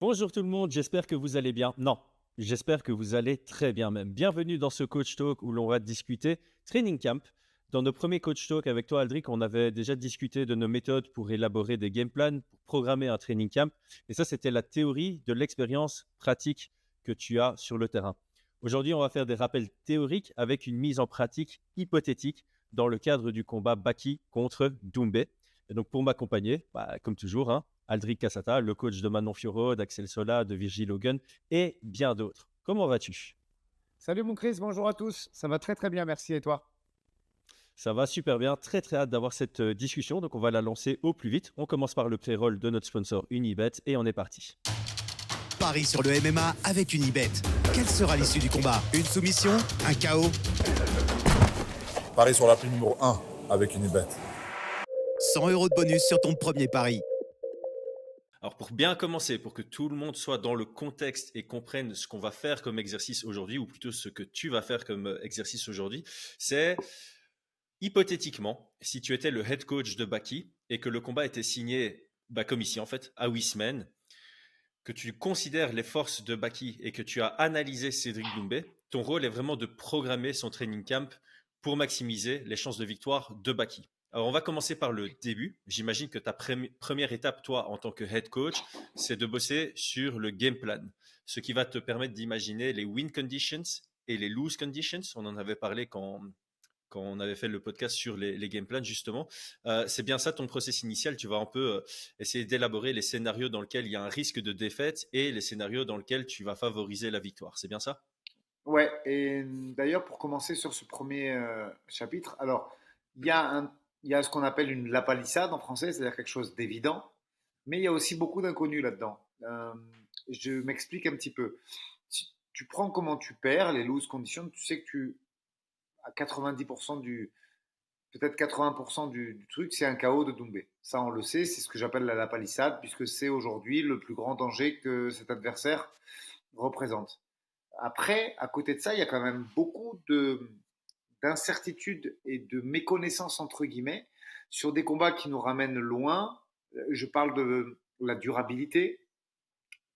Bonjour tout le monde, j'espère que vous allez bien. Non, j'espère que vous allez très bien même. Bienvenue dans ce Coach Talk où l'on va discuter Training Camp. Dans nos premiers Coach Talk avec toi, Aldric, on avait déjà discuté de nos méthodes pour élaborer des game plans, pour programmer un Training Camp. Et ça, c'était la théorie de l'expérience pratique que tu as sur le terrain. Aujourd'hui, on va faire des rappels théoriques avec une mise en pratique hypothétique dans le cadre du combat Baki contre Doumbé. Et donc, pour m'accompagner, comme toujours, hein, Aldric Cassata, le coach de Manon Fiorot, d'Axel Sola, de Virgil Hogan et bien d'autres. Comment vas-tu? Salut mon Chris, bonjour à tous. Ça va très très bien, merci. Et toi? Ça va super bien, très très hâte d'avoir cette discussion, donc on va la lancer au plus vite. On commence par le pré-roll de notre sponsor Unibet et on est parti. Paris sur le MMA avec Unibet. Quelle sera l'issue du combat? Une soumission? Un KO? Paris sur l'appli numéro 1 avec Unibet. 100 € de bonus sur ton premier pari. Alors pour bien commencer, pour que tout le monde soit dans le contexte et comprenne ce qu'on va faire comme exercice aujourd'hui, ou plutôt ce que tu vas faire comme exercice aujourd'hui, c'est hypothétiquement, si tu étais le head coach de Baki et que le combat était signé, comme ici en fait, à 8 semaines, que tu considères les forces de Baki et que tu as analysé Cédric Doumbé, ton rôle est vraiment de programmer son training camp pour maximiser les chances de victoire de Baki. Alors, on va commencer par le début. J'imagine que ta première étape, toi, en tant que head coach, c'est de bosser sur le game plan, ce qui va te permettre d'imaginer les win conditions et les lose conditions. On en avait parlé quand on avait fait le podcast sur les game plans, justement. C'est bien ça ton process initial. Tu vas un peu essayer d'élaborer les scénarios dans lesquels il y a un risque de défaite et les scénarios dans lesquels tu vas favoriser la victoire. C'est bien ça? Ouais, et d'ailleurs pour commencer sur ce premier chapitre, alors il y a il y a ce qu'on appelle une lapalissade en français, c'est-à-dire quelque chose d'évident, mais il y a aussi beaucoup d'inconnus là-dedans. Je m'explique un petit peu. Si tu prends comment tu perds, les loose conditions, tu sais que à 90% peut-être 80% du truc, c'est un KO de Doumbé. Ça, on le sait, c'est ce que j'appelle la lapalissade, puisque c'est aujourd'hui le plus grand danger que cet adversaire représente. Après, à côté de ça, il y a quand même beaucoup d'incertitudes et de méconnaissances, entre guillemets, sur des combats qui nous ramènent loin. Je parle de la durabilité.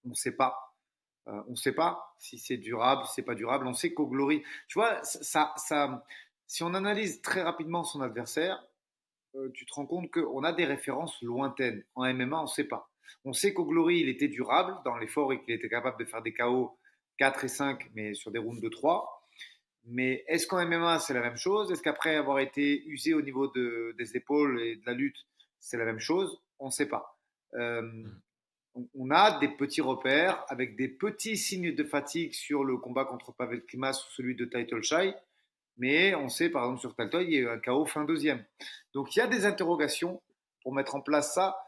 On ne sait pas. On ne sait pas si c'est durable, si c'est pas durable. On sait qu'au Glory, tu vois, si on analyse très rapidement son adversaire, tu te rends compte qu'on a des références lointaines. En MMA, on ne sait pas. On sait qu'au Glory, il était durable dans l'effort et qu'il était capable de faire des KO 4 et 5, mais sur des rounds de 3. Mais est-ce qu'en MMA, c'est la même chose? Est-ce qu'après avoir été usé au niveau des épaules et de la lutte, c'est la même chose? On ne sait pas. Euh, on a des petits repères avec des petits signes de fatigue sur le combat contre Pavel Klimas ou celui de Title Shy. Mais on sait, par exemple, sur Taltoy, il y a eu un KO fin deuxième. Donc il y a des interrogations pour mettre en place ça,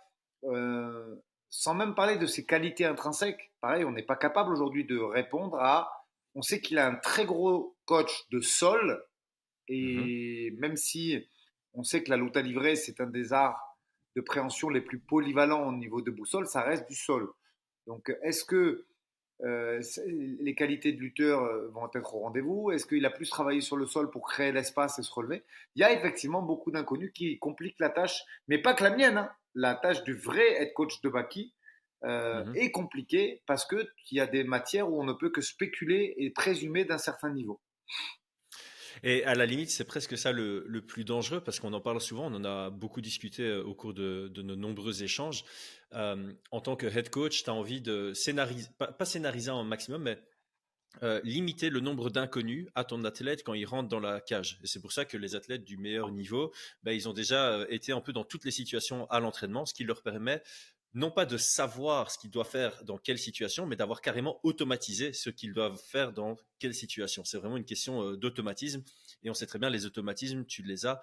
euh, sans même parler de ses qualités intrinsèques. Pareil, on n'est pas capable aujourd'hui de répondre à. On sait qu'il a un très gros coach de sol, Mhm. et même si on sait que la lutte à livrer, c'est un des arts de préhension les plus polyvalents au niveau de boussole, ça reste du sol. Donc est-ce que les qualités de lutteur vont être au rendez-vous? Est-ce qu'il a plus travaillé sur le sol pour créer l'espace et se relever? Il y a effectivement beaucoup d'inconnus qui compliquent la tâche, mais pas que la mienne, hein. La tâche du vrai head coach de Baki Mhm. est compliquée parce qu'il y a des matières où on ne peut que spéculer et présumer d'un certain niveau. Et à la limite, c'est presque ça le plus dangereux parce qu'on en parle souvent, on en a beaucoup discuté au cours de nos nombreux échanges. En tant que head coach, tu as envie de scénariser, pas scénariser un maximum, mais limiter le nombre d'inconnus à ton athlète quand il rentre dans la cage. Et c'est pour ça que les athlètes du meilleur niveau, ils ont déjà été un peu dans toutes les situations à l'entraînement, ce qui leur permet non pas de savoir ce qu'ils doivent faire dans quelle situation, mais d'avoir carrément automatisé ce qu'ils doivent faire dans quelle situation. C'est vraiment une question d'automatisme. Et on sait très bien, les automatismes, tu les as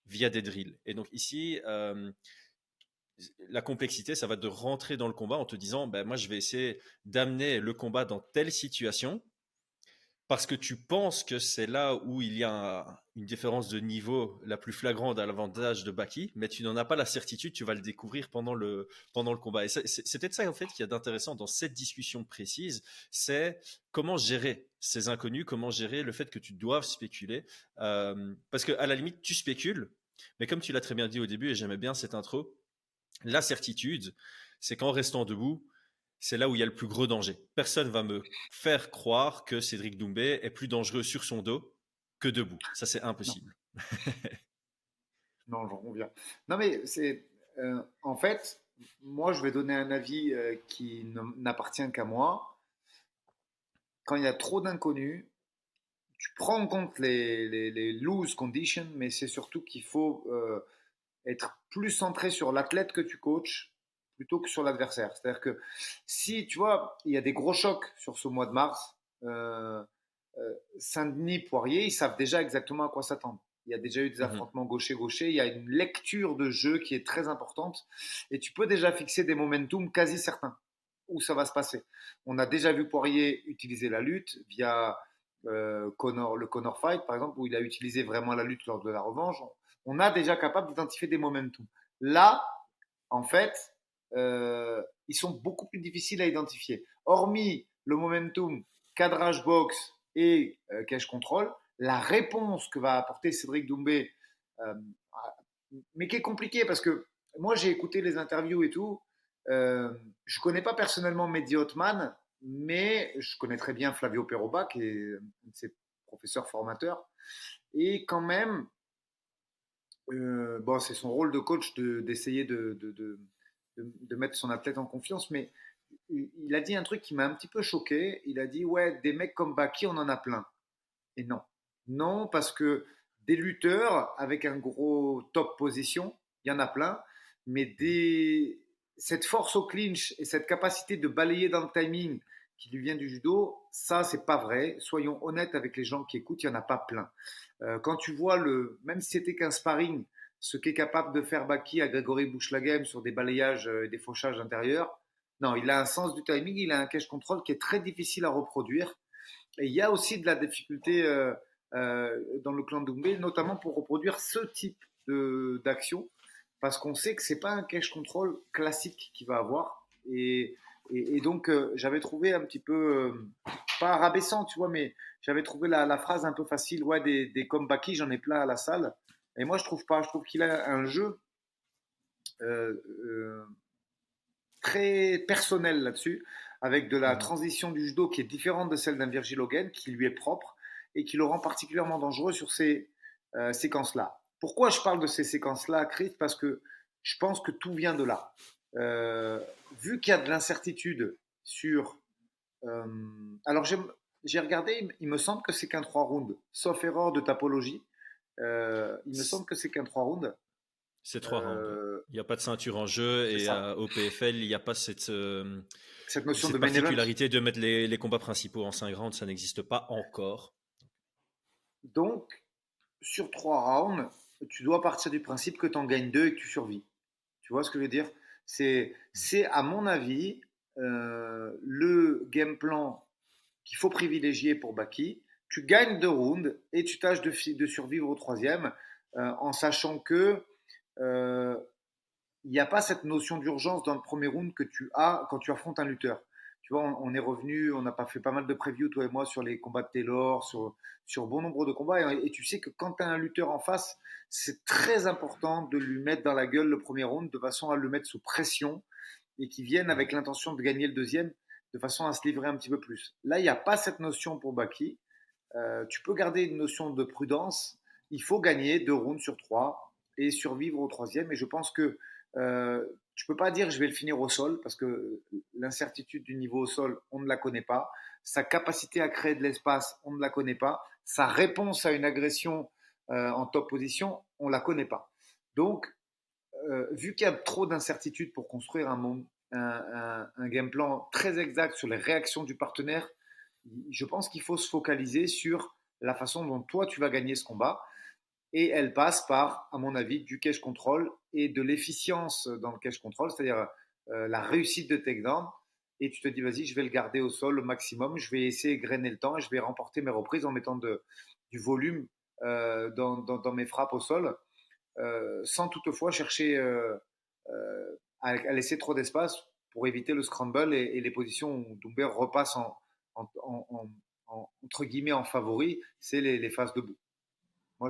via des drills. Et donc ici, la complexité, ça va de rentrer dans le combat en te disant, moi, je vais essayer d'amener le combat dans telle situation parce que tu penses que c'est là où il y a une différence de niveau la plus flagrante à l'avantage de Baki, mais tu n'en as pas la certitude, tu vas le découvrir pendant le combat. Et c'est peut-être ça, en fait, qu'il y a d'intéressant dans cette discussion précise, c'est comment gérer ces inconnus, comment gérer le fait que tu doives spéculer. Parce qu'à la limite, tu spécules, mais comme tu l'as très bien dit au début, et j'aimais bien cette intro, la certitude, c'est qu'en restant debout, c'est là où il y a le plus gros danger. Personne va me faire croire que Cédric Doumbé est plus dangereux sur son dos que debout. Ça, c'est Non, impossible. non, j'en conviens. Non, mais en fait, moi, je vais donner un avis qui n'appartient qu'à moi. Quand il y a trop d'inconnus, tu prends en compte les loose conditions, mais c'est surtout qu'il faut être plus centré sur l'athlète que tu coaches plutôt que sur l'adversaire. C'est-à-dire que si, tu vois, il y a des gros chocs sur ce mois de mars, Saint-Denis, Poirier, ils savent déjà exactement à quoi s'attendre. Il y a déjà eu des Mhm. affrontements gaucher-gaucher, il y a une lecture de jeu qui est très importante et tu peux déjà fixer des momentum quasi certains où ça va se passer. On a déjà vu Poirier utiliser la lutte via le Connor Fight, par exemple, où il a utilisé vraiment la lutte lors de la revanche. On a déjà capable d'identifier des momentum. Là, en fait, ils sont beaucoup plus difficiles à identifier. Hormis le momentum, cadrage box et cache control, la réponse que va apporter Cédric Doumbé, euh, mais qui est compliquée parce que moi j'ai écouté les interviews et tout. Je connais pas personnellement Mehdi Othman, mais je connais très bien Flavio Peroba, qui est un de ses professeurs formateurs. Et quand même, bon, c'est son rôle de coach d'essayer de mettre son athlète en confiance, mais il a dit un truc qui m'a un petit peu choqué. Il a dit, ouais, des mecs comme Baki, on en a plein. Et non. Non, parce que des lutteurs avec un gros top position, il y en a plein, mais cette force au clinch et cette capacité de balayer dans le timing qui lui vient du judo, ça, c'est pas vrai. Soyons honnêtes avec les gens qui écoutent, il n'y en a pas plein. Quand tu vois, même si c'était qu'un sparring, ce qu'est capable de faire Baki à Grégory Bouchlagem sur des balayages et des fauchages intérieurs, non, il a un sens du timing, il a un catch control qui est très difficile à reproduire. Et il y a aussi de la difficulté dans le clan Doumbé, notamment pour reproduire ce type d'action, parce qu'on sait que c'est pas un cache control classique qu'il va avoir. Et donc, j'avais trouvé un petit peu, pas rabaissant, tu vois, mais j'avais trouvé la phrase un peu facile, ouais, des comebackies, j'en ai plein à la salle. Et moi, je trouve pas. Je trouve qu'il a un jeu euh, euh, très personnel là-dessus, avec de la Mhm. transition du judo qui est différente de celle d'un Virgil Hogan, qui lui est propre et qui le rend particulièrement dangereux sur ces séquences-là. Pourquoi je parle de ces séquences-là, Chris? Parce que je pense que tout vient de là. Euh, Vu qu'il y a de l'incertitude sur... euh, alors j'ai regardé, il me semble que c'est qu'un 3 rounds, sauf erreur de topologie. Il me semble que c'est qu'un 3 rounds. C'est 3 rounds. Ouais. Euh, Il n'y a pas de ceinture en jeu c'est et ça. au PFL, il n'y a pas Cette notion de cette main event. particularité de mettre les combats principaux en 5 rounds. Ça n'existe pas encore. Donc, sur 3 rounds, tu dois partir du principe que tu en gagnes deux et que tu survis. Tu vois ce que je veux dire? C'est à mon avis, le game plan qu'il faut privilégier pour Baki. Tu gagnes 2 rounds et tu tâches de survivre au troisième en sachant que euh, il n'y a pas cette notion d'urgence dans le premier round que tu as quand tu affrontes un lutteur. Tu vois, on est revenu, on a pas fait pas mal de previews, toi et moi, sur les combats de Taylor, sur bon nombre de combats. Et tu sais que quand tu as un lutteur en face, c'est très important de lui mettre dans la gueule le premier round de façon à le mettre sous pression et qu'il vienne Mhm. avec l'intention de gagner le deuxième de façon à se livrer un petit peu plus. Là, il n'y a pas cette notion pour Baki. Tu peux garder une notion de prudence. Il faut gagner 2 rounds sur 3 et survivre au troisième. Et je pense que tu peux pas dire je vais le finir au sol parce que l'incertitude du niveau au sol, on ne la connaît pas. Sa capacité à créer de l'espace, on ne la connaît pas. Sa réponse à une agression en top position, on ne la connaît pas. Donc, vu qu'il y a trop d'incertitudes pour construire un game plan très exact sur les réactions du partenaire, je pense qu'il faut se focaliser sur la façon dont toi tu vas gagner ce combat. Et elle passe par, à mon avis, du cache control et de l'efficience dans le cache control, c'est-à-dire la réussite de takedown. Et tu te dis, vas-y, je vais le garder au sol au maximum, je vais essayer de grainer le temps et je vais remporter mes reprises en mettant du volume dans mes frappes au sol, sans toutefois chercher à laisser trop d'espace pour éviter le scramble et les positions où Doumbé repasse en, en, entre guillemets en favori, c'est les phases debout. Moi,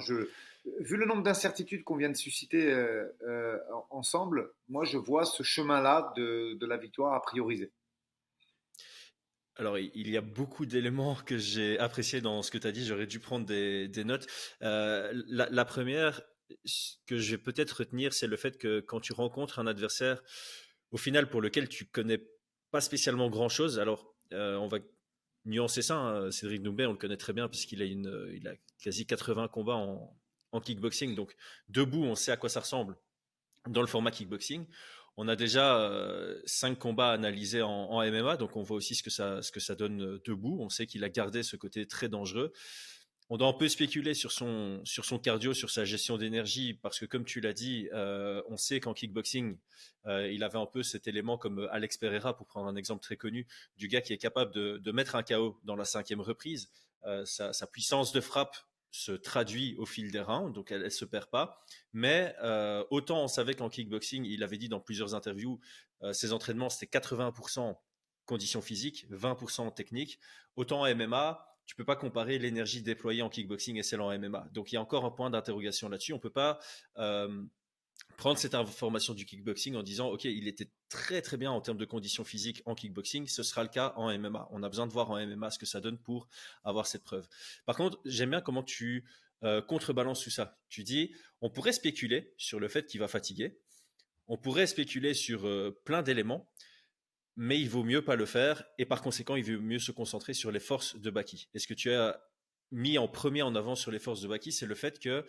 vu le nombre d'incertitudes qu'on vient de susciter ensemble, moi, je vois ce chemin-là de la victoire à prioriser. Alors, il y a beaucoup d'éléments que j'ai appréciés dans ce que tu as dit. J'aurais dû prendre des notes. La première, ce que je vais peut-être retenir, c'est le fait que quand tu rencontres un adversaire, au final, pour lequel tu connais pas spécialement grand-chose, alors on va nuancer ça, hein. Cédric Doumbé, on le connaît très bien puisqu'il il a quasi 80 combats en kickboxing. Donc, debout, on sait à quoi ça ressemble dans le format kickboxing. On a déjà 5 combats analysés en MMA, donc on voit aussi ce que ça donne debout. On sait qu'il a gardé ce côté très dangereux. On doit un peu spéculer sur son cardio, sur sa gestion d'énergie, parce que comme tu l'as dit, on sait qu'en kickboxing, il avait un peu cet élément comme Alex Pereira, pour prendre un exemple très connu, du gars qui est capable de mettre un KO dans la 5e reprise. Sa puissance de frappe se traduit au fil des rounds, donc elle ne se perd pas. Mais autant on savait qu'en kickboxing, il avait dit dans plusieurs interviews, ses entraînements, c'était 80% conditions physiques, 20% technique. Autant en MMA, tu peux pas comparer l'énergie déployée en kickboxing et celle en MMA. Donc il y a encore un point d'interrogation là-dessus. On peut pas prendre cette information du kickboxing en disant ok, il était très très bien en termes de conditions physiques en kickboxing, ce sera le cas en MMA. On a besoin de voir en MMA ce que ça donne pour avoir cette preuve. Par contre, j'aime bien comment tu contrebalances tout ça. Tu dis on pourrait spéculer sur le fait qu'il va fatiguer, on pourrait spéculer sur plein d'éléments, mais il vaut mieux pas le faire et par conséquent, il vaut mieux se concentrer sur les forces de Baki. Et ce que tu as mis en premier en avant sur les forces de Baki, c'est le fait que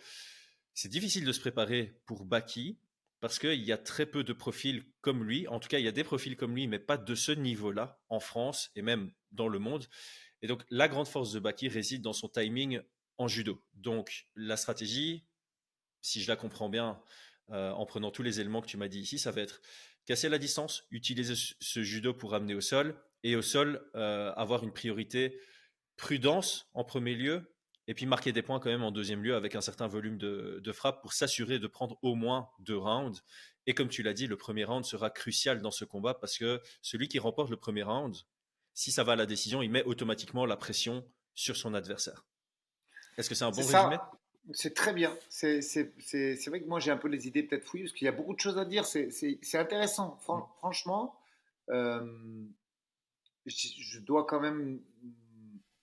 c'est difficile de se préparer pour Baki parce qu'il y a très peu de profils comme lui. En tout cas, il y a des profils comme lui, mais pas de ce niveau-là en France et même dans le monde. Et donc, la grande force de Baki réside dans son timing en judo. Donc, la stratégie, si je la comprends bien, en prenant tous les éléments que tu m'as dit ici, ça va être casser la distance, utiliser ce judo pour amener au sol, et au sol, avoir une priorité prudence en premier lieu, et puis marquer des points quand même en deuxième lieu avec un certain volume de frappe pour s'assurer de prendre au moins 2 rounds. Et comme tu l'as dit, le premier round sera crucial dans ce combat parce que celui qui remporte le premier round, si ça va à la décision, il met automatiquement la pression sur son adversaire. Est-ce que c'est un C'est bon résumé? ça, c'est très bien. C'est vrai que moi j'ai un peu les idées peut-être fouillées parce qu'il y a beaucoup de choses à dire. C'est intéressant. Franchement, euh, je dois quand même.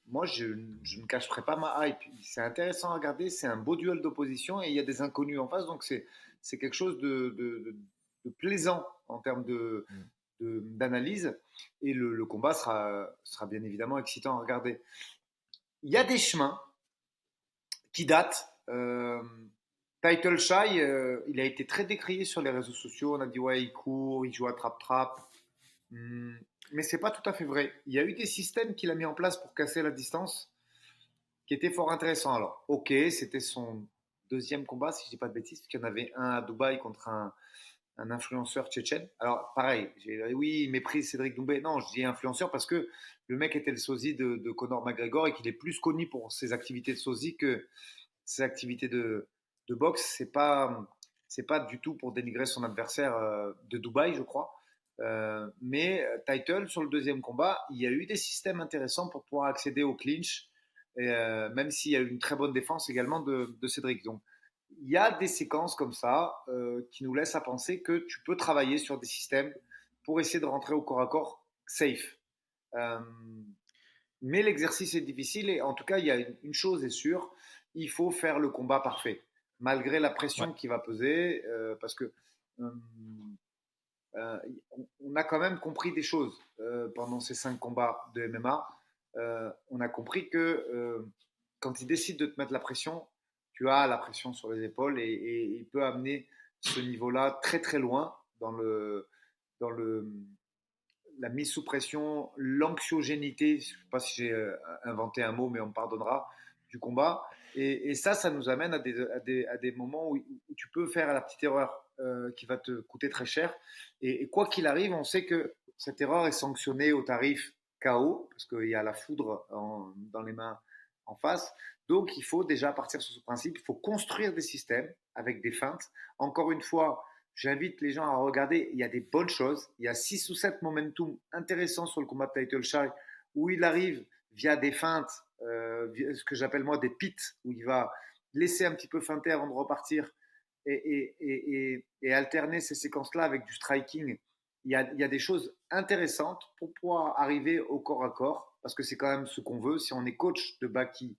Moi, je ne cacherai pas ma hype. C'est intéressant à regarder. C'est un beau duel d'opposition et il y a des inconnus en face. Donc c'est quelque chose de plaisant en termes d'analyse. Et le combat sera bien évidemment excitant à regarder. Il y a des chemins qui date. Title Shy, il a été très décrié sur les réseaux sociaux. On a dit ouais, il court, il joue à trap-trap. Mais c'est pas tout à fait vrai. Il y a eu des systèmes qu'il a mis en place pour casser la distance qui étaient fort intéressants. Alors, ok, c'était son deuxième combat, si je dis pas de bêtises, parce qu'il y en avait un à Dubaï contre un influenceur tchétchène. Alors, pareil, oui, il méprise Cédric Doumbé. Non, je dis influenceur parce que le mec était le sosie de Conor McGregor et qu'il est plus connu pour ses activités de sosie que ses activités de boxe. C'est pas du tout pour dénigrer son adversaire de Dubaï, je crois. Mais Title, sur le deuxième combat, il y a eu des systèmes intéressants pour pouvoir accéder au clinch, même s'il y a eu une très bonne défense également de Cédric. Donc, il y a des séquences comme ça qui nous laissent à penser que tu peux travailler sur des systèmes pour essayer de rentrer au corps à corps safe. Euh, mais l'exercice est difficile et en tout cas, il y a une chose est sûre, il faut faire le combat parfait, malgré la Ouais. pression qui va peser, parce que euh, euh, on a quand même compris des choses pendant ces 5 combats de MMA. On a compris que quand il décide de te mettre la pression, tu as la pression sur les épaules et il peut amener ce niveau-là très très loin dans la mise sous pression, l'anxiogénité, je ne sais pas si j'ai inventé un mot, mais on me pardonnera, du combat. Et ça nous amène à des moments où tu peux faire la petite erreur qui va te coûter très cher. Et quoi qu'il arrive, on sait que cette erreur est sanctionnée au tarif KO, parce qu'il y a la foudre dans les mains en face. Donc il faut déjà partir sur ce principe, il faut construire des systèmes avec des feintes. Encore une fois, j'invite les gens à regarder, il y a des bonnes choses. Il y a 6 ou 7 momentum intéressants sur le combat de Title Shy où il arrive via des feintes, ce que j'appelle moi des pits, où il va laisser un petit peu feinter avant de repartir et alterner ces séquences-là avec du striking il y a des choses intéressantes pour pouvoir arriver au corps à corps, parce que c'est quand même ce qu'on veut. Si on est coach de Baki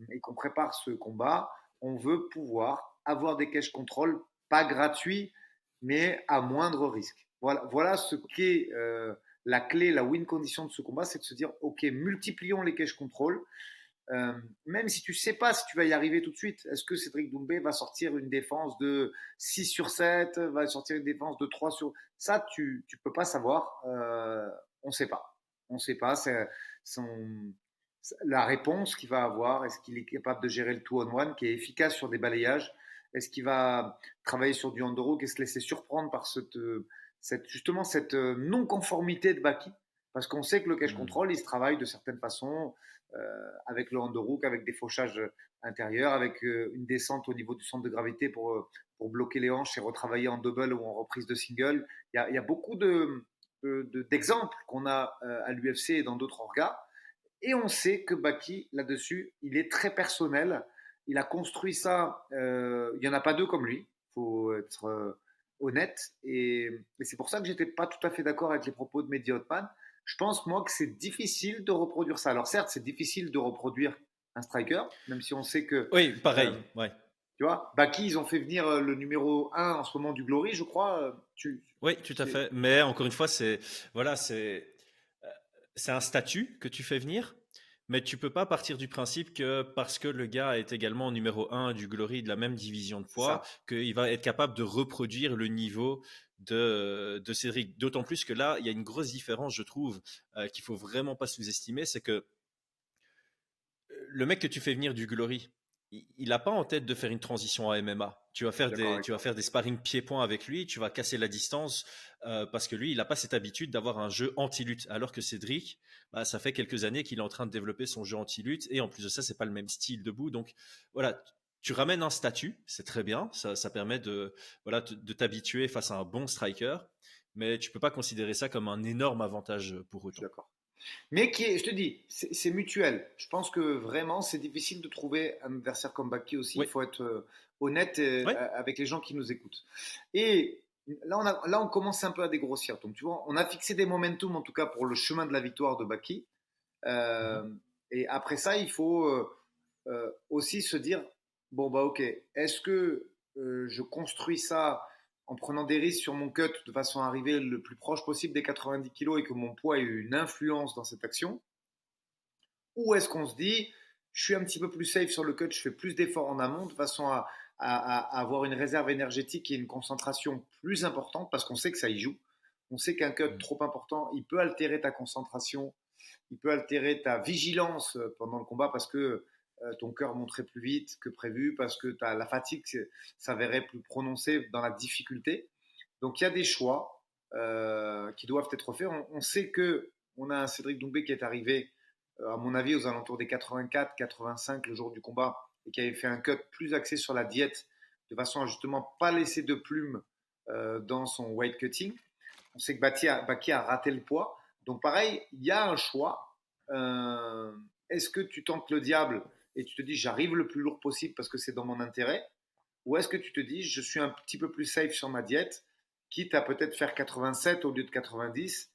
et qu'on prépare ce combat, on veut pouvoir avoir des cash control, pas gratuits, mais à moindre risque. Voilà ce qu'est la clé, la win condition de ce combat, c'est de se dire, OK, multiplions les cash control. Même si tu sais pas si tu vas y arriver tout de suite, est-ce que Cédric Doumbé va sortir une défense de 6 sur 7, va sortir une défense de 3 sur... Ça, tu peux pas savoir. On sait pas. On sait pas. C'est la réponse qu'il va avoir. Est-ce qu'il est capable de gérer le two-on-one qui est efficace sur des balayages? Est-ce qu'il va travailler sur du underhook et se laisser surprendre par justement cette non-conformité de Baki? Parce qu'on sait que le cash control, il se travaille de certaines façons, avec le underhook, avec des fauchages intérieurs, avec une descente au niveau du centre de gravité pour bloquer les hanches et retravailler en double ou en reprise de single. Il y a beaucoup d'exemples qu'on a à l'UFC et dans d'autres orgas. Et on sait que Baki, là-dessus, il est très personnel. Il a construit ça. Il n'y en a pas deux comme lui. Il faut être honnête. Et c'est pour ça que j'étais pas tout à fait d'accord avec les propos de Mehdi Othman. Je pense, moi, que c'est difficile de reproduire ça. Alors, certes, c'est difficile de reproduire un striker, même si on sait que... Oui, pareil. Ouais. Tu vois, Baki, ils ont fait venir le numéro 1 en ce moment du Glory, je crois. Oui, tout à fait. Mais encore une fois, c'est un statut que tu fais venir. Mais tu peux pas partir du principe que parce que le gars est également numéro 1 du Glory de la même division de poids, qu'il va être capable de reproduire le niveau de Cédric. D'autant plus que là, il y a une grosse différence, je trouve, qu'il faut vraiment pas sous-estimer, c'est que le mec que tu fais venir du Glory, il n'a pas en tête de faire une transition à MMA. Tu vas faire des sparring pieds-points avec lui, tu vas casser la distance parce que lui, il n'a pas cette habitude d'avoir un jeu anti-lutte. Alors que Cédric, ça fait quelques années qu'il est en train de développer son jeu anti-lutte et en plus de ça, c'est pas le même style debout. Donc voilà, tu ramènes un statut, c'est très bien, ça permet de t'habituer face à un bon striker, mais tu peux pas considérer ça comme un énorme avantage pour autant. D'accord. Mais je te dis, c'est mutuel. Je pense que vraiment, c'est difficile de trouver un adversaire comme Baki aussi. Il faut être honnête avec les gens qui nous écoutent. Et là, on commence un peu à dégrossir. Donc, tu vois, on a fixé des momentum, en tout cas, pour le chemin de la victoire de Baki. Et après ça, il faut aussi se dire, bon, bah ok, est-ce que je construis ça en prenant des risques sur mon cut de façon à arriver le plus proche possible des 90 kg et que mon poids ait une influence dans cette action? Ou est-ce qu'on se dit, je suis un petit peu plus safe sur le cut, je fais plus d'efforts en amont de façon à avoir une réserve énergétique et une concentration plus importante parce qu'on sait que ça y joue. On sait qu'un cut trop important, il peut altérer ta concentration, il peut altérer ta vigilance pendant le combat parce que ton cœur monterait plus vite que prévu, parce que la fatigue s'avérait plus prononcée dans la difficulté. Donc il y a des choix qui doivent être faits. On sait qu'on a un Cédric Doumbé qui est arrivé, à mon avis, aux alentours des 84-85 le jour du combat, et qui avait fait un cut plus axé sur la diète, de façon à justement pas laisser de plumes dans son weight cutting. On sait que Baki a raté le poids. Donc pareil, il y a un choix. Est-ce que tu tentes le diable et tu te dis j'arrive le plus lourd possible parce que c'est dans mon intérêt, ou est-ce que tu te dis je suis un petit peu plus safe sur ma diète, quitte à peut-être faire 87 au lieu de 90,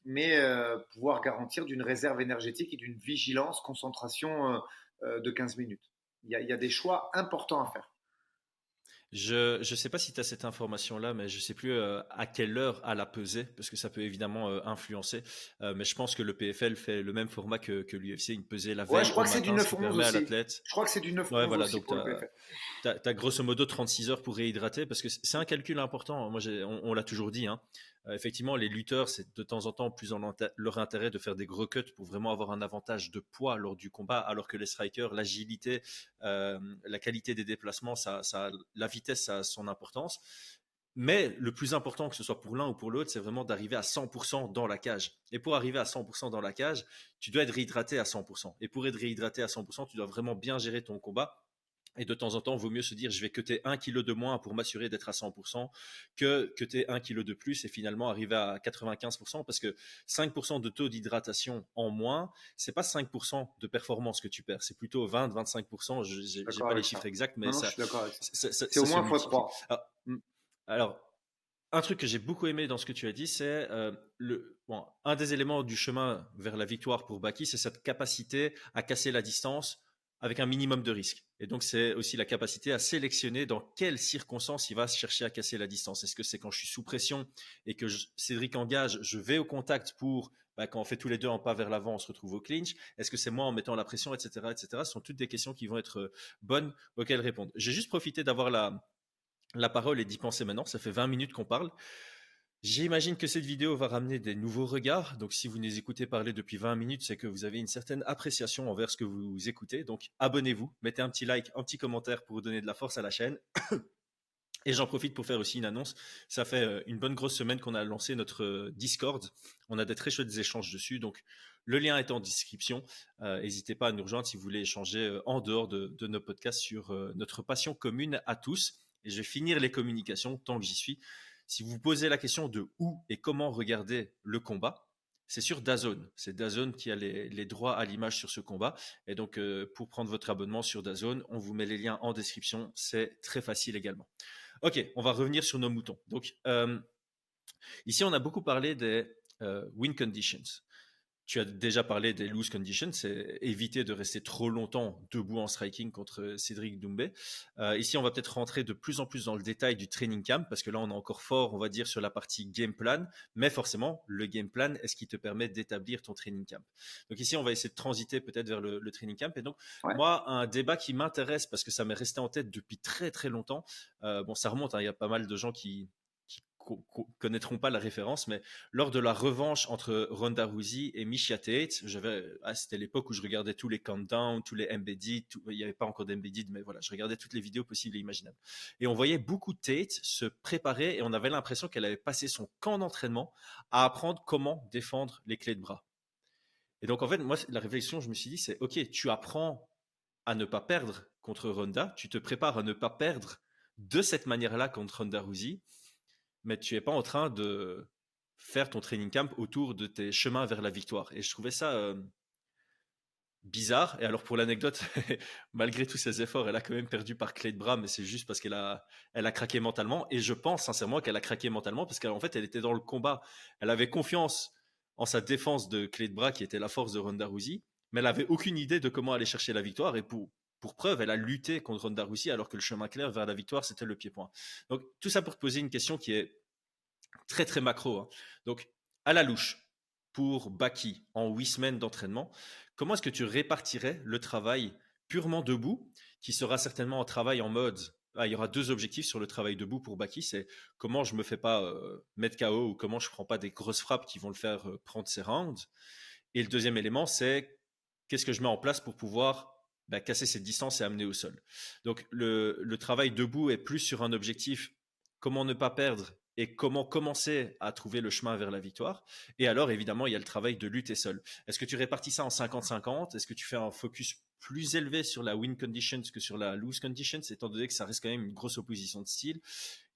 mais pouvoir garantir d'une réserve énergétique et d'une vigilance, concentration de 15 minutes. Il y a des choix importants à faire. Je ne sais pas si tu as cette information-là, mais je ne sais plus à quelle heure à la peser, parce que ça peut évidemment influencer. Mais je pense que le PFL fait le même format que l'UFC, une pesée la veille je crois que c'est du 9-11 aussi. à l'athlète. Je crois que c'est du 9-11 voilà, aussi donc pour le PFL. Tu as grosso modo 36 heures pour réhydrater, parce que c'est un calcul important. Moi, on l'a toujours dit, hein. Effectivement, les lutteurs, c'est de temps en temps plus en leur intérêt de faire des gros cuts pour vraiment avoir un avantage de poids lors du combat, alors que les strikers, l'agilité, la qualité des déplacements, la vitesse, ça a son importance. Mais le plus important, que ce soit pour l'un ou pour l'autre, c'est vraiment d'arriver à 100% dans la cage. Et pour arriver à 100% dans la cage, tu dois être réhydraté à 100%. Et pour être réhydraté à 100%, tu dois vraiment bien gérer ton combat. Et de temps en temps, il vaut mieux se dire, je vais cutter 1 kg de moins pour m'assurer d'être à 100% que cutter 1 kg de plus et finalement arriver à 95%, parce que 5% de taux d'hydratation en moins, c'est pas 5% de performance que tu perds, c'est plutôt 20-25%. Je n'ai pas les chiffres exacts, mais non, je suis d'accord avec ça. c'est au moins x3. Alors, Un truc que j'ai beaucoup aimé dans ce que tu as dit, c'est un des éléments du chemin vers la victoire pour Baki, c'est cette capacité à casser la distance avec un minimum de risque. Et donc, c'est aussi la capacité à sélectionner dans quelles circonstances il va chercher à casser la distance. Est-ce que c'est quand je suis sous pression et que Cédric engage, je vais au contact pour, quand on fait tous les deux un pas vers l'avant, on se retrouve au clinch? Est-ce que c'est moi en mettant la pression, etc., etc. Ce sont toutes des questions qui vont être bonnes auxquelles répondre. J'ai juste profité d'avoir la parole et d'y penser maintenant. Ça fait 20 minutes qu'on parle. J'imagine que cette vidéo va ramener des nouveaux regards. Donc, si vous nous écoutez parler depuis 20 minutes, c'est que vous avez une certaine appréciation envers ce que vous écoutez. Donc, abonnez-vous, mettez un petit like, un petit commentaire pour donner de la force à la chaîne. Et j'en profite pour faire aussi une annonce. Ça fait une bonne grosse semaine qu'on a lancé notre Discord. On a des très chouettes échanges dessus. Donc, le lien est en description. N'hésitez pas à nous rejoindre si vous voulez échanger en dehors de nos podcasts sur notre passion commune à tous. Et je vais finir les communications tant que j'y suis. Si vous vous posez la question de où et comment regarder le combat, c'est sur DAZN. C'est DAZN qui a les droits à l'image sur ce combat. Et donc, pour prendre votre abonnement sur DAZN, on vous met les liens en description. C'est très facile également. Ok, on va revenir sur nos moutons. Donc, ici, on a beaucoup parlé des win conditions. Tu as déjà parlé des lose conditions, c'est éviter de rester trop longtemps debout en striking contre Cédric Doumbé. Ici, on va peut-être rentrer de plus en plus dans le détail du training camp, parce que là, on est encore fort, on va dire, sur la partie game plan. Mais forcément, le game plan est ce qui te permet d'établir ton training camp. Donc ici, on va essayer de transiter peut-être vers le training camp. Et donc, Ouais. moi, un débat qui m'intéresse, parce que ça m'est resté en tête depuis très très longtemps, bon, ça remonte, hein, il y a pas mal de gens qui connaîtront pas la référence, mais lors de la revanche entre Ronda Rousey et Miesha Tate, c'était l'époque où je regardais tous les countdowns, tous les embedded, il n'y avait pas encore d'embedded, mais voilà, je regardais toutes les vidéos possibles et imaginables. Et on voyait beaucoup de Tate se préparer et on avait l'impression qu'elle avait passé son camp d'entraînement à apprendre comment défendre les clés de bras. Et donc, en fait, moi, la réflexion, je me suis dit, c'est OK, tu apprends à ne pas perdre contre Ronda, tu te prépares à ne pas perdre de cette manière-là contre Ronda Rousey, mais tu n'es pas en train de faire ton training camp autour de tes chemins vers la victoire. Et je trouvais ça bizarre. Et alors, pour l'anecdote, malgré tous ses efforts, elle a quand même perdu par clé de bras, mais c'est juste parce elle a craqué mentalement. Et je pense sincèrement qu'elle a craqué mentalement parce qu'en fait, elle était dans le combat. Elle avait confiance en sa défense de clé de bras qui était la force de Ronda Rousey, mais elle n'avait aucune idée de comment aller chercher la victoire. Et pour preuve, elle a lutté contre Ronda Rousey alors que le chemin clair vers la victoire, c'était le pied-point. Donc, tout ça pour te poser une question qui est très très macro, hein. Donc, à la louche, pour Baki, en 8 semaines d'entraînement, comment est-ce que tu répartirais le travail purement debout, qui sera certainement un travail en mode, il y aura 2 objectifs sur le travail debout pour Baki, c'est comment je me fais pas mettre KO ou comment je prends pas des grosses frappes qui vont le faire prendre ses rounds. Et le deuxième élément, c'est qu'est-ce que je mets en place pour pouvoir casser cette distance et amener au sol. Donc le travail debout est plus sur un objectif, comment ne pas perdre et comment commencer à trouver le chemin vers la victoire. Et alors, évidemment, il y a le travail de lutter seul. Est-ce que tu répartis ça en 50-50? Est-ce que tu fais un focus plus élevé sur la win conditions que sur la lose conditions, étant donné que ça reste quand même une grosse opposition de style?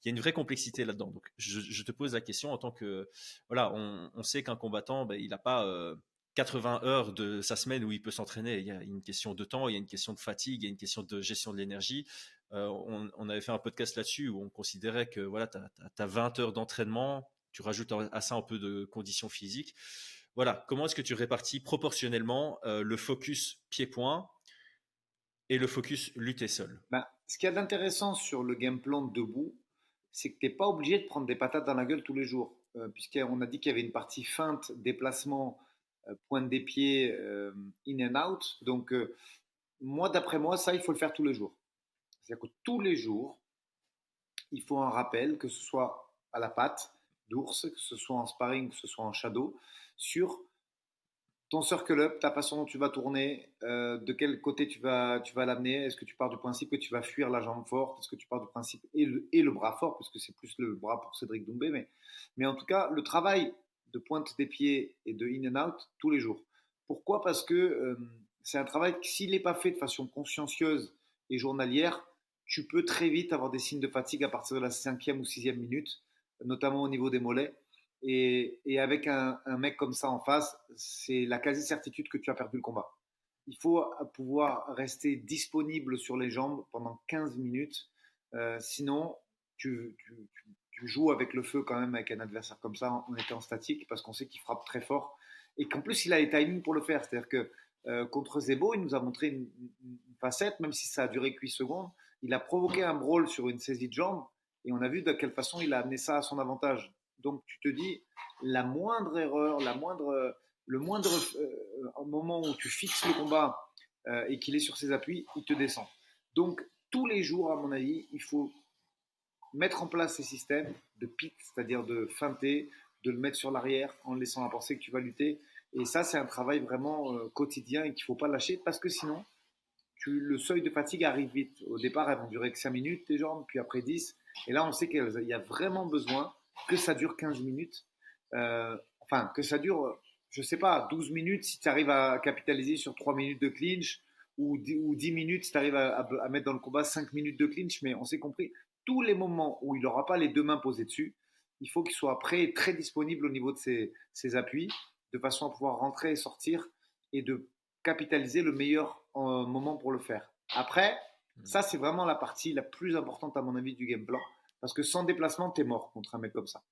Il y a une vraie complexité là-dedans. Donc, je te pose la question en tant que... Voilà, on sait qu'un combattant, il n'a pas 80 heures de sa semaine où il peut s'entraîner. Il y a une question de temps, il y a une question de fatigue, il y a une question de gestion de l'énergie. On avait fait un podcast là-dessus où on considérait que voilà, tu as 20 heures d'entraînement, tu rajoutes à ça un peu de conditions physiques. Voilà, comment est-ce que tu répartis proportionnellement le focus pied-point et le focus lutter seul? Ben, ce qu'il y a d'intéressant sur le game plan de debout, c'est que tu n'es pas obligé de prendre des patates dans la gueule tous les jours. Puisqu'on a dit qu'il y avait une partie feinte, déplacement, pointe des pieds, in and out. Donc, moi, d'après moi, ça, il faut le faire tous les jours. C'est-à-dire que tous les jours, il faut un rappel, que ce soit à la patte d'ours, que ce soit en sparring, que ce soit en shadow, sur ton circle up, ta façon dont tu vas tourner, de quel côté tu vas l'amener. Est-ce que tu pars du principe que tu vas fuir la jambe forte? Est-ce que tu pars du principe et le bras fort, parce que c'est plus le bras pour Cédric Doumbé, mais en tout cas, le travail de pointe des pieds et de in and out tous les jours. Pourquoi? Parce que c'est un travail qui, s'il n'est pas fait de façon consciencieuse et journalière, tu peux très vite avoir des signes de fatigue à partir de la 5e ou 6e minute, notamment au niveau des mollets. Et avec un mec comme ça en face, c'est la quasi-certitude que tu as perdu le combat. Il faut pouvoir rester disponible sur les jambes pendant 15 minutes. Sinon, tu tu joues avec le feu quand même avec un adversaire comme ça en étant statique parce qu'on sait qu'il frappe très fort et qu'en plus il a les timings pour le faire. C'est-à-dire que contre Zebo, il nous a montré une facette, même si ça a duré que 8 secondes. Il a provoqué un brawl sur une saisie de jambe et on a vu de quelle façon il a amené ça à son avantage. Donc tu te dis, la moindre erreur, le moindre au moment où tu fixes le combat et qu'il est sur ses appuis, il te descend. Donc tous les jours, à mon avis, il faut mettre en place ces systèmes de pit, c'est-à-dire de feinter, de le mettre sur l'arrière en laissant à penser que tu vas lutter. Et ça, c'est un travail vraiment quotidien et qu'il ne faut pas lâcher parce que sinon, le seuil de fatigue arrive vite. Au départ, elles vont durer que 5 minutes, tes jambes, puis après 10. Et là, on sait qu'il y a vraiment besoin que ça dure 15 minutes. Enfin, que ça dure, je ne sais pas, 12 minutes si tu arrives à capitaliser sur 3 minutes de clinch ou 10 minutes si tu arrives à mettre dans le combat 5 minutes de clinch. Mais on s'est compris, tous les moments où il n'aura pas les deux mains posées dessus, il faut qu'il soit prêt et très disponible au niveau de ses appuis, de façon à pouvoir rentrer et sortir et de capitaliser le meilleur moment pour le faire. Après, ça, c'est vraiment la partie la plus importante, à mon avis, du game plan. Parce que sans déplacement, t'es mort contre un mec comme ça.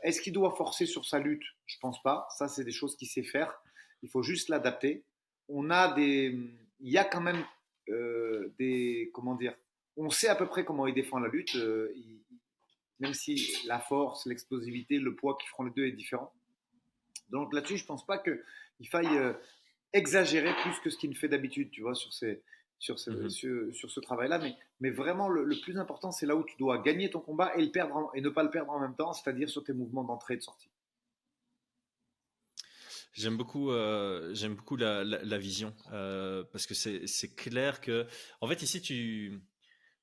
Est-ce qu'il doit forcer sur sa lutte? Je pense pas. Ça, c'est des choses qu'il sait faire. Il faut juste l'adapter. Il y a quand même comment dire, on sait à peu près comment il défend la lutte, même si la force, l'explosivité, le poids qui feront les deux est différent. Donc là-dessus, je pense pas qu'il faille exagérer plus que ce qu'il fait d'habitude, tu vois, sur ce travail-là. Mais vraiment, le plus important, c'est là où tu dois gagner ton combat et ne pas le perdre en même temps, c'est-à-dire sur tes mouvements d'entrée et de sortie. J'aime beaucoup la vision parce que c'est clair que, en fait, ici,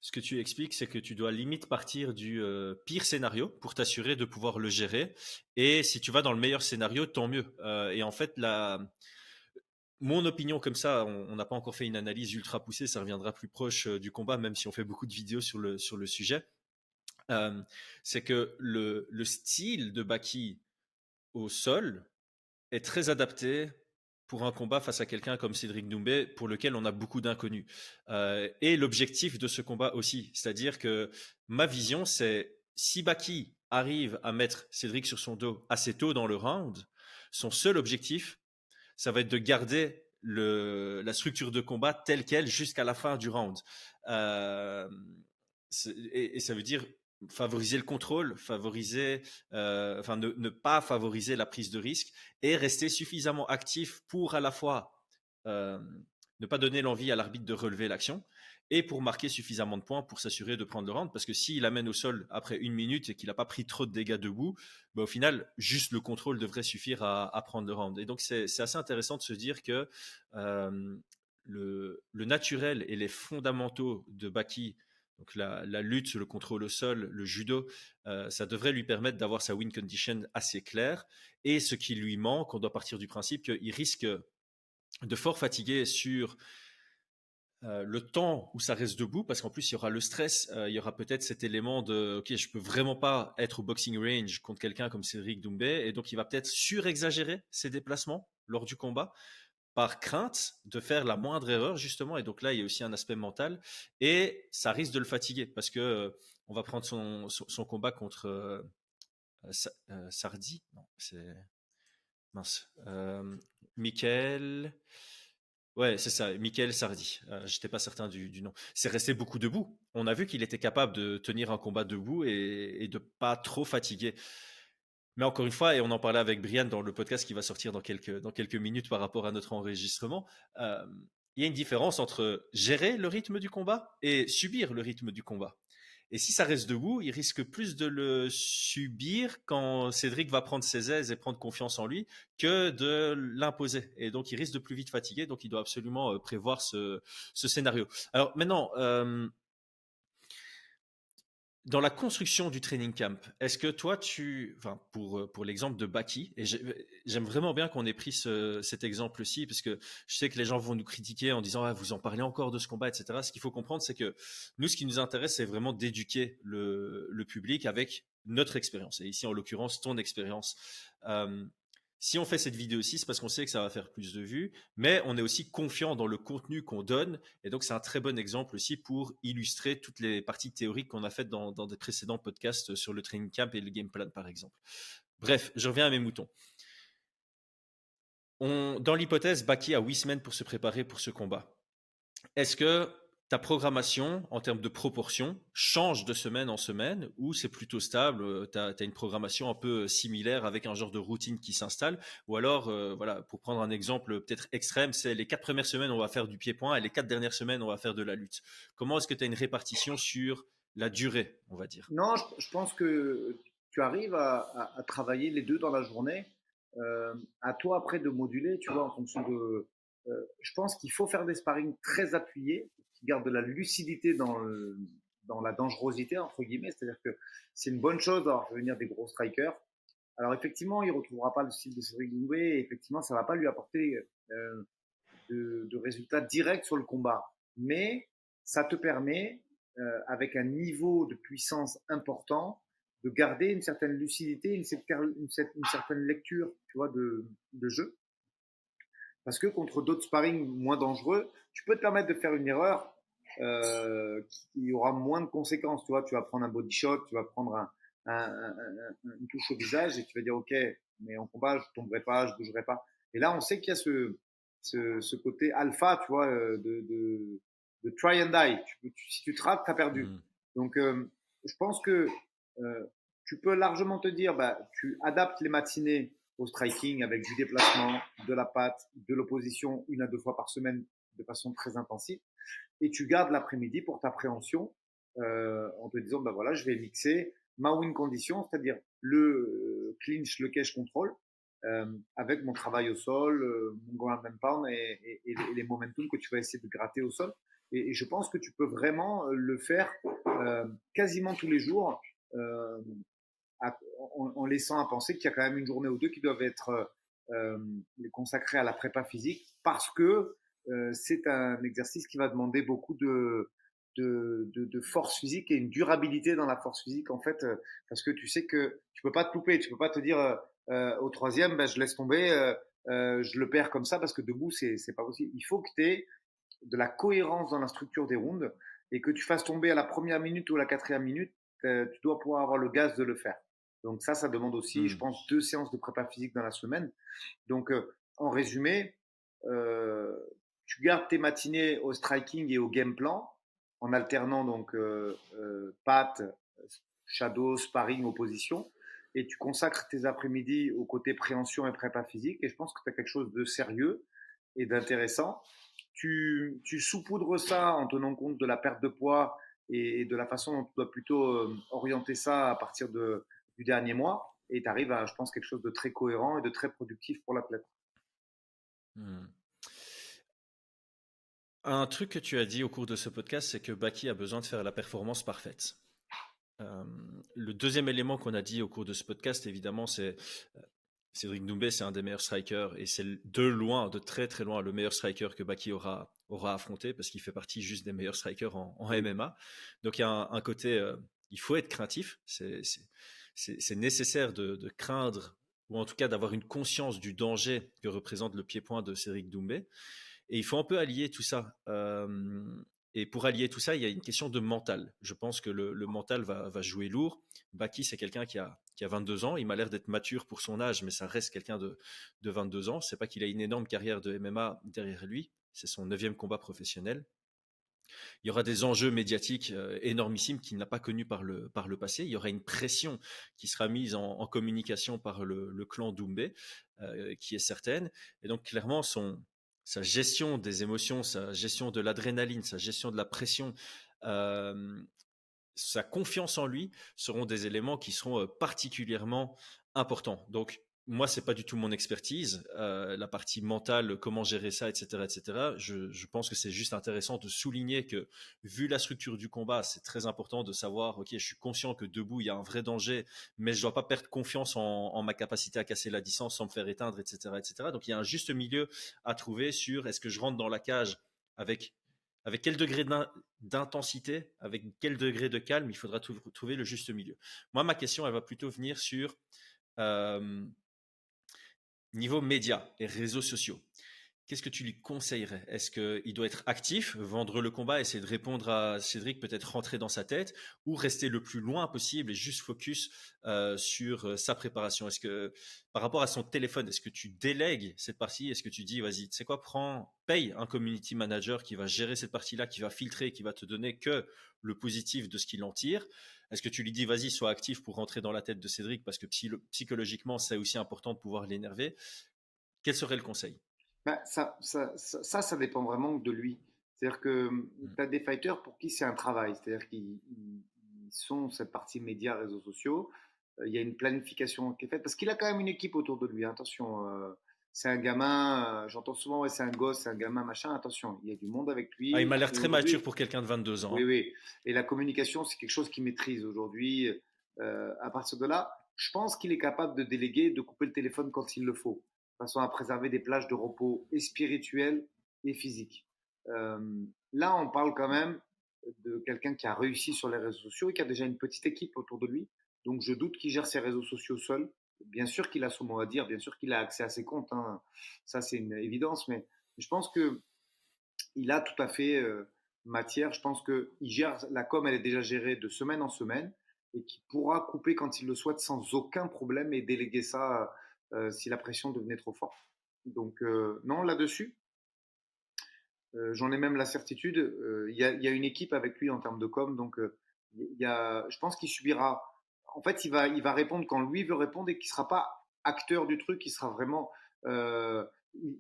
ce que tu expliques, c'est que tu dois limite partir du pire scénario pour t'assurer de pouvoir le gérer. Et si tu vas dans le meilleur scénario, tant mieux. Et en fait, mon opinion comme ça, on n'a pas encore fait une analyse ultra poussée, ça reviendra plus proche du combat, même si on fait beaucoup de vidéos sur le sujet. C'est que le style de Baki au sol est très adapté pour un combat face à quelqu'un comme Cédric Doumbé, pour lequel on a beaucoup d'inconnus. Et l'objectif de ce combat aussi, c'est-à-dire que ma vision, c'est si Baki arrive à mettre Cédric sur son dos assez tôt dans le round, son seul objectif, ça va être de garder la structure de combat telle qu'elle jusqu'à la fin du round. Et ça veut dire favoriser le contrôle, ne pas favoriser la prise de risque et rester suffisamment actif pour à la fois ne pas donner l'envie à l'arbitre de relever l'action et pour marquer suffisamment de points pour s'assurer de prendre le round. Parce que s'il amène au sol après 1 minute et qu'il n'a pas pris trop de dégâts debout, au final, juste le contrôle devrait suffire à prendre le round. Et donc, c'est assez intéressant de se dire que le naturel et les fondamentaux de Baki, donc la lutte, le contrôle au sol, le judo, ça devrait lui permettre d'avoir sa win condition assez claire. Et ce qui lui manque, on doit partir du principe qu'il risque de fort fatiguer sur le temps où ça reste debout, parce qu'en plus il y aura le stress, il y aura peut-être cet élément de ok, je peux vraiment pas être au boxing range contre quelqu'un comme Cédric Doumbé, et donc il va peut-être surexagérer ses déplacements lors du combat par crainte de faire la moindre erreur justement, et donc là il y a aussi un aspect mental et ça risque de le fatiguer parce que on va prendre son combat contre Sardi, non c'est mince, Michael. Ouais, c'est ça, Michael Sardi. J'étais pas certain du nom. C'est resté beaucoup debout. On a vu qu'il était capable de tenir un combat debout et de pas trop fatiguer. Mais encore une fois, et on en parlait avec Brian dans le podcast qui va sortir dans quelques minutes par rapport à notre enregistrement, il y a une différence entre gérer le rythme du combat et subir le rythme du combat. Et si ça reste debout, il risque plus de le subir quand Cédric va prendre ses aises et prendre confiance en lui que de l'imposer. Et donc, il risque de plus vite fatiguer. Donc, il doit absolument prévoir ce scénario. Alors maintenant, dans la construction du training camp, est-ce que toi, pour l'exemple de Baki, et j'aime vraiment bien qu'on ait pris cet exemple-ci, parce que je sais que les gens vont nous critiquer en disant ah, vous en parlez encore de ce combat, etc. Ce qu'il faut comprendre, c'est que nous, ce qui nous intéresse, c'est vraiment d'éduquer le public avec notre expérience. Et ici, en l'occurrence, ton expérience. Si on fait cette vidéo-ci, c'est parce qu'on sait que ça va faire plus de vues, mais on est aussi confiant dans le contenu qu'on donne. Et donc, c'est un très bon exemple aussi pour illustrer toutes les parties théoriques qu'on a faites dans des précédents podcasts sur le training camp et le game plan, par exemple. Bref, je reviens à mes moutons. Dans l'hypothèse, Baki a 8 semaines pour se préparer pour ce combat. Est-ce que ta programmation, en termes de proportion, change de semaine en semaine ou c'est plutôt stable? Tu as une programmation un peu similaire avec un genre de routine qui s'installe? Ou alors, voilà, pour prendre un exemple peut-être extrême, c'est les 4 premières semaines, on va faire du pied-point et les 4 dernières semaines, on va faire de la lutte. Comment est-ce que tu as une répartition sur la durée, on va dire? Non, je pense que tu arrives à travailler les deux dans la journée. À toi après de moduler, tu vois, en fonction de. Je pense qu'il faut faire des sparring très appuyés, qui gardent de la lucidité dans la dangerosité, entre guillemets. C'est-à-dire que c'est une bonne chose d'avoir fait venir des gros strikers. Alors effectivement, il ne retrouvera pas le style de Cédric Doumbé et effectivement, ça ne va pas lui apporter de résultats directs sur le combat. Mais ça te permet, avec un niveau de puissance important, de garder une certaine lucidité, une certaine lecture, tu vois, de jeu. Parce que contre d'autres sparring moins dangereux, tu peux te permettre de faire une erreur qui aura moins de conséquences. Tu vois, tu vas prendre un body shot, tu vas prendre une touche au visage et tu vas dire ok, mais en combat je tomberai pas, je bougerai pas. Et là, on sait qu'il y a ce côté alpha, tu vois, de try and die. Si tu te rates, t'as perdu. Donc, je pense que tu peux largement te dire, bah, tu adaptes les matinées au striking avec du déplacement, de la patte, de l'opposition 1 à 2 fois par semaine de façon très intensive. Et tu gardes l'après-midi pour ta préhension en te disant, bah voilà, je vais mixer ma win condition, c'est-à-dire le clinch, le cage control, avec mon travail au sol, mon ground and pound et les momentum que tu vas essayer de gratter au sol. Et je pense que tu peux vraiment le faire quasiment tous les jours en laissant à penser qu'il y a quand même une journée ou deux qui doivent être consacrées à la prépa physique parce que c'est un exercice qui va demander beaucoup de force physique et une durabilité dans la force physique en fait parce que tu sais que tu peux pas te louper, tu peux pas te dire au troisième ben, je laisse tomber, je le perds comme ça parce que debout c'est pas possible. Il faut que tu aies de la cohérence dans la structure des rounds et que tu fasses tomber à la première minute ou à la 4e minute, tu dois pouvoir avoir le gaz de le faire. Donc ça demande aussi, je pense, 2 séances de prépa physique dans la semaine. Donc en résumé, tu gardes tes matinées au striking et au game plan en alternant donc patte, shadow, sparring, opposition. Et tu consacres tes après-midi au côté préhension et prépa physique. Et je pense que tu as quelque chose de sérieux et d'intéressant. Tu saupoudres ça en tenant compte de la perte de poids et de la façon dont tu dois plutôt orienter ça à partir du dernier mois. Et tu arrives à, je pense, quelque chose de très cohérent et de très productif pour l'athlète. Un truc que tu as dit au cours de ce podcast, c'est que Baki a besoin de faire la performance parfaite. Le deuxième élément qu'on a dit au cours de ce podcast, évidemment, c'est Cédric Doumbé, c'est un des meilleurs strikers et c'est de loin, de très très loin, le meilleur striker que Baki aura affronté parce qu'il fait partie juste des meilleurs strikers en MMA. Donc il y a un côté, il faut être craintif, c'est nécessaire de craindre ou en tout cas d'avoir une conscience du danger que représente le pied-point de Cédric Doumbé. Et il faut un peu allier tout ça. Et pour allier tout ça, il y a une question de mental. Je pense que le mental va jouer lourd. Baki, c'est quelqu'un qui a 22 ans. Il m'a l'air d'être mature pour son âge, mais ça reste quelqu'un de 22 ans. C'est pas qu'il a une énorme carrière de MMA derrière lui. C'est son 9e combat professionnel. Il y aura des enjeux médiatiques énormissimes qu'il n'a pas connus par le passé. Il y aura une pression qui sera mise en communication par le clan Doumbé, qui est certaine. Et donc, clairement, sa gestion des émotions, sa gestion de l'adrénaline, sa gestion de la pression, sa confiance en lui seront des éléments qui seront particulièrement importants. Donc, moi, c'est pas du tout mon expertise, la partie mentale, comment gérer ça, etc., etc. Je pense que c'est juste intéressant de souligner que, vu la structure du combat, c'est très important de savoir, ok, je suis conscient que debout, il y a un vrai danger, mais je dois pas perdre confiance en ma capacité à casser la distance sans me faire éteindre, etc., etc. Donc, il y a un juste milieu à trouver sur est-ce que je rentre dans la cage avec quel degré d'intensité, avec quel degré de calme, il faudra trouver le juste milieu. Moi, ma question, elle va plutôt venir sur Niveau médias et réseaux sociaux, qu'est-ce que tu lui conseillerais? Est-ce qu'il doit être actif, vendre le combat, essayer de répondre à Cédric, peut-être rentrer dans sa tête, ou rester le plus loin possible et juste focus sur sa préparation? Est-ce que par rapport à son téléphone, est-ce que tu délègues cette partie? Est-ce que tu dis, vas-y, tu sais quoi, paye un community manager qui va gérer cette partie-là, qui va filtrer, qui va te donner que le positif de ce qu'il en tire? Est-ce que tu lui dis, vas-y, sois actif pour rentrer dans la tête de Cédric parce que psychologiquement, c'est aussi important de pouvoir l'énerver? Quel serait le conseil? Ben, ça dépend vraiment de lui. C'est-à-dire que Mm. tu as des fighters pour qui c'est un travail. C'est-à-dire qu'ils sont cette partie médias, réseaux sociaux. Il y a une planification qui est faite parce qu'il a quand même une équipe autour de lui. Hein. Attention, c'est un gamin. J'entends souvent, ouais, c'est un gosse, c'est un gamin, machin. Attention, il y a du monde avec Ah, il lui. m'a l'air Et très mature aujourd'hui, pour quelqu'un de 22 ans, oui, hein. oui. Et la communication, c'est quelque chose qu'il maîtrise aujourd'hui. À partir de là, je pense qu'il est capable de déléguer, de couper le téléphone quand il le faut, de façon à préserver des plages de repos et spirituels et physiques. Euh, Là, on parle quand même de quelqu'un qui a réussi sur les réseaux sociaux et qui a déjà une petite équipe autour de lui. Donc, je doute qu'il gère ses réseaux sociaux seul. Bien sûr qu'il a son mot à dire, bien sûr qu'il a accès à ses comptes, hein. Ça, c'est une évidence, mais je pense que il a tout à fait matière. Je pense qu'il gère la com, elle est déjà gérée de semaine en semaine et qu'il pourra couper quand il le souhaite sans aucun problème et déléguer ça si la pression devenait trop forte. Donc non, là-dessus, j'en ai même la certitude. Il y a une équipe avec lui en termes de com, donc je pense qu'il subira. En fait, il va répondre quand lui veut répondre et qu'il ne sera pas acteur du truc, il sera vraiment. euh,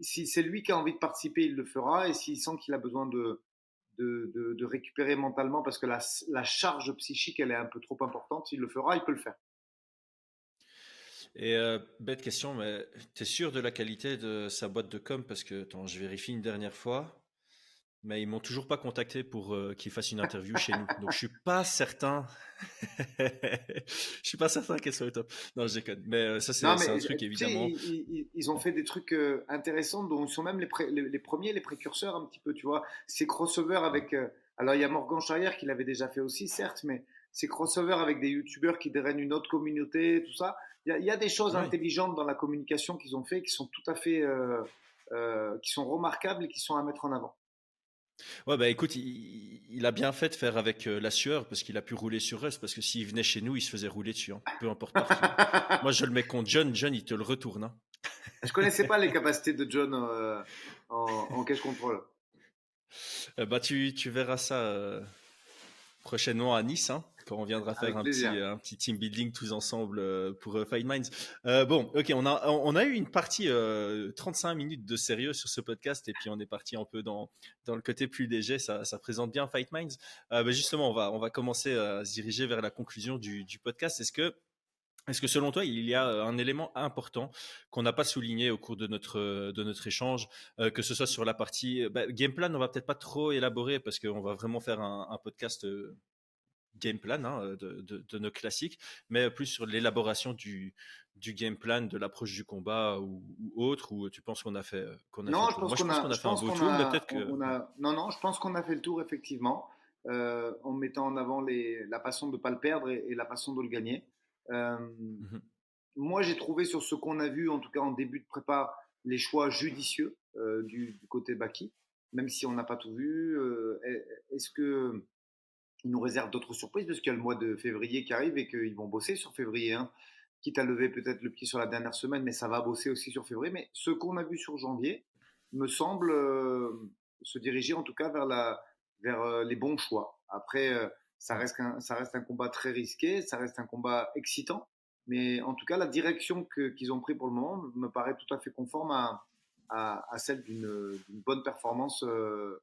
Si c'est lui qui a envie de participer, il le fera, et s'il sent qu'il a besoin de récupérer mentalement parce que la charge psychique elle est un peu trop importante, il le fera, il peut le faire. Et bête question, mais t'es sûr de la qualité de sa boîte de com? Parce que, attends, je vérifie une dernière fois, mais ils m'ont toujours pas contacté pour qu'il fasse une interview chez nous. Donc je suis pas certain. Je suis pas certain qu'elle soit au top. Non, je déconne. Mais ça, Non, c'est mais un truc tu sais, évidemment. ils ont fait des trucs intéressants dont ils sont même les premiers, les précurseurs un petit peu, tu vois. Ces crossovers Mm. avec. Alors, il y a Morgan Charrière qui l'avait déjà fait aussi, certes, mais ces crossovers avec des youtubeurs qui drainent une autre communauté, tout ça. Il y a des choses Oui. intelligentes dans la communication qu'ils ont fait qui sont tout à fait. Qui sont remarquables et qui sont à mettre en avant. Ouais, bah écoute, il a bien fait de faire avec la sueur parce qu'il a pu rouler sur Rust. Parce que s'il venait chez nous, il se faisait rouler dessus, hein, peu importe par qui, hein. Moi, je le mets contre John. John, il te le retourne, hein. Je connaissais pas les capacités de John en cache control. Bah, tu verras ça prochainement à Nice, hein, quand on viendra faire Avec plaisir. un petit team building tous ensemble pour Fight Minds. Bon, ok, on a eu une partie 35 minutes de sérieux sur ce podcast et puis on est parti un peu dans le côté plus léger. Ça présente bien Fight Minds. Bah, justement, on va commencer à se diriger vers la conclusion du podcast. Est-ce que selon toi, il y a un élément important qu'on n'a pas souligné au cours de notre échange, que ce soit sur la partie game plan, on va peut-être pas trop élaborer parce qu'on va vraiment faire un podcast game plan, hein, de nos classiques, mais plus sur l'élaboration du game plan, de l'approche du combat ou autre, où tu penses qu'on a fait Non, le je tour. pense Moi, je qu'on pense a, qu'on a je fait un pense beau qu'on tour, mais a, peut-être que ouais. non, non, je pense qu'on a fait le tour effectivement, en mettant en avant la façon de ne pas le perdre et la façon de le gagner. Euh, Mhm. Moi, j'ai trouvé sur ce qu'on a vu, en tout cas en début de prépa, les choix judicieux du côté Baki, même si on n'a pas tout vu. Est-ce que il nous réserve d'autres surprises parce qu'il y a le mois de février qui arrive et qu'ils vont bosser sur février, hein. Quitte à lever peut-être le pied sur la dernière semaine, mais ça va bosser aussi sur février. Mais ce qu'on a vu sur janvier me semble se diriger en tout cas vers les bons choix. Après, ça reste un combat très risqué, ça reste un combat excitant, mais en tout cas, la direction qu'ils ont pris pour le moment me paraît tout à fait conforme à celle d'une bonne performance de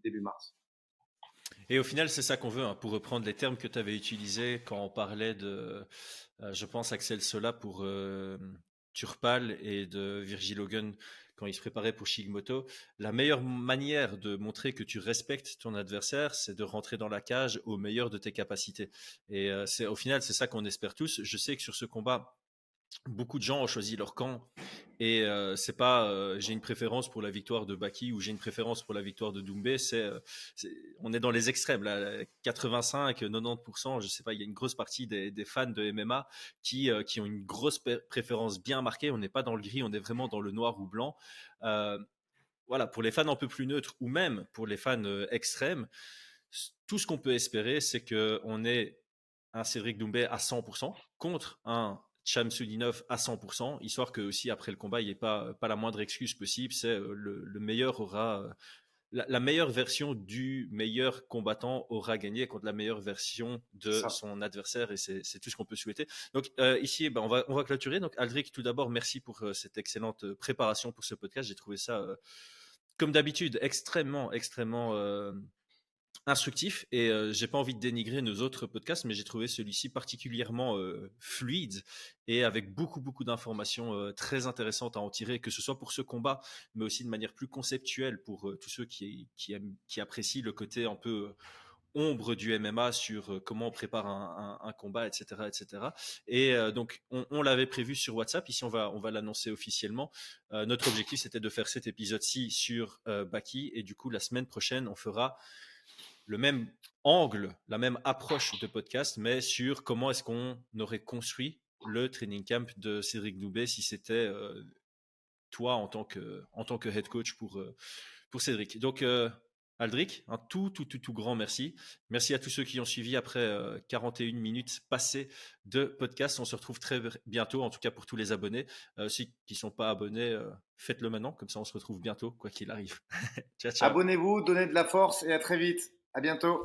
début mars. Et au final, c'est ça qu'on veut, hein, pour reprendre les termes que tu avais utilisés quand on parlait je pense, Axel Sola pour Turpal et de Virgil Hogan quand il se préparait pour Shigmoto. La meilleure manière de montrer que tu respectes ton adversaire, c'est de rentrer dans la cage au meilleur de tes capacités. Et au final, c'est ça qu'on espère tous. Je sais que sur ce combat, beaucoup de gens ont choisi leur camp et c'est pas j'ai une préférence pour la victoire de Baki ou j'ai une préférence pour la victoire de Doumbé, on est dans les extrêmes là, 85-90%, je sais pas, il y a une grosse partie des fans de MMA qui ont une grosse préférence bien marquée, on n'est pas dans le gris, on est vraiment dans le noir ou blanc. Euh, voilà, pour les fans un peu plus neutres ou même pour les fans extrêmes, tout ce qu'on peut espérer, c'est qu'on ait un Cédric Doumbé à 100% contre un Chamsudinov à 100%, histoire que aussi après le combat, il n'y ait pas la moindre excuse possible. C'est le meilleur aura la meilleure version du meilleur combattant aura gagné contre la meilleure version C'est de ça. son adversaire et c'est tout ce qu'on peut souhaiter. Donc ici, on va clôturer. Donc Aldric, tout d'abord, merci pour cette excellente préparation pour ce podcast. J'ai trouvé ça, comme d'habitude, extrêmement instructif et j'ai pas envie de dénigrer nos autres podcasts, mais j'ai trouvé celui-ci particulièrement fluide et avec beaucoup d'informations très intéressantes à en tirer, que ce soit pour ce combat, mais aussi de manière plus conceptuelle pour tous ceux qui apprécient le côté un peu ombre du MMA sur comment on prépare un combat, etc., etc. Et donc on l'avait prévu sur WhatsApp. Ici on va l'annoncer officiellement. Notre objectif c'était de faire cet épisode-ci sur Baki et du coup la semaine prochaine on fera le même angle, la même approche de podcast, mais sur comment est-ce qu'on aurait construit le training camp de Cédric Doumbé si c'était toi en tant que head coach pour Cédric. Donc, Aldric, un tout grand merci. Merci à tous ceux qui ont suivi après 41 minutes passées de podcast. On se retrouve très bientôt, en tout cas pour tous les abonnés. Ceux qui ne sont pas abonnés, faites-le maintenant, comme ça on se retrouve bientôt, quoi qu'il arrive. Ciao, ciao. Abonnez-vous, donnez de la force et à très vite. À bientôt.